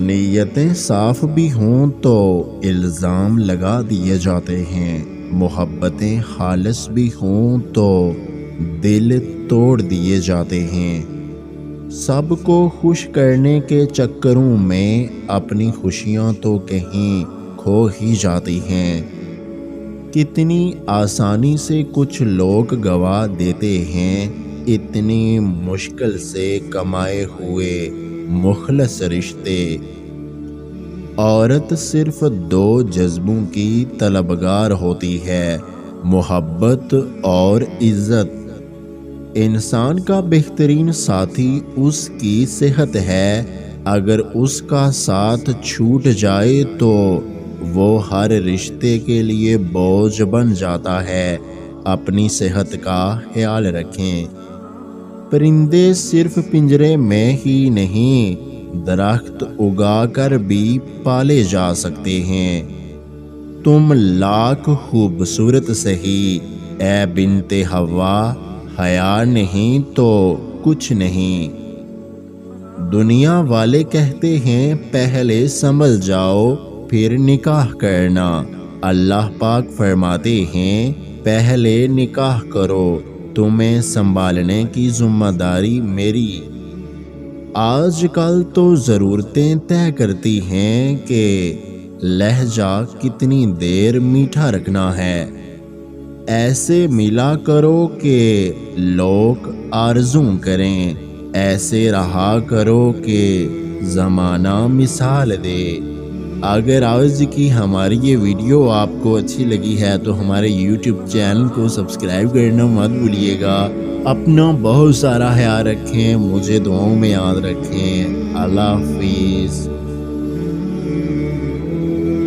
نیتیں صاف بھی ہوں تو الزام لگا دیے جاتے ہیں، محبتیں خالص بھی ہوں تو دل توڑ دیے جاتے ہیں۔ سب کو خوش کرنے کے چکروں میں اپنی خوشیاں تو کہیں کھو ہی جاتی ہیں۔ کتنی آسانی سے کچھ لوگ گوا دیتے ہیں اتنی مشکل سے کمائے ہوئے مخلص رشتے۔ عورت صرف دو جذبوں کی طلبگار ہوتی ہے، محبت اور عزت۔ انسان کا بہترین ساتھی اس کی صحت ہے، اگر اس کا ساتھ چھوٹ جائے تو وہ ہر رشتے کے لیے بوجھ بن جاتا ہے۔ اپنی صحت کا خیال رکھیں۔ پرندے صرف پنجرے میں ہی نہیں، درخت اگا کر بھی پالے جا سکتے ہیں۔ تم لاکھ خوبصورت سہی اے بنت حوا، حیا نہیں تو کچھ نہیں۔ دنیا والے کہتے ہیں پہلے سنبھل جاؤ پھر نکاح کرنا، اللہ پاک فرماتے ہیں پہلے نکاح کرو، تمہیں سنبھالنے کی ذمہ داری میری۔ آج کل تو ضرورتیں طے کرتی ہیں کہ لہجہ کتنی دیر میٹھا رکھنا ہے۔ ایسے ملا کرو کہ لوگ آرزوں کریں، ایسے رہا کرو کہ زمانہ مثال دے۔ اگر آج کی ہماری یہ ویڈیو آپ کو اچھی لگی ہے تو ہمارے یوٹیوب چینل کو سبسکرائب کرنا مت بھولیے گا۔ اپنا بہت سارا خیال رکھیں، مجھے دعاؤں میں یاد رکھیں۔ اللہ حافظ۔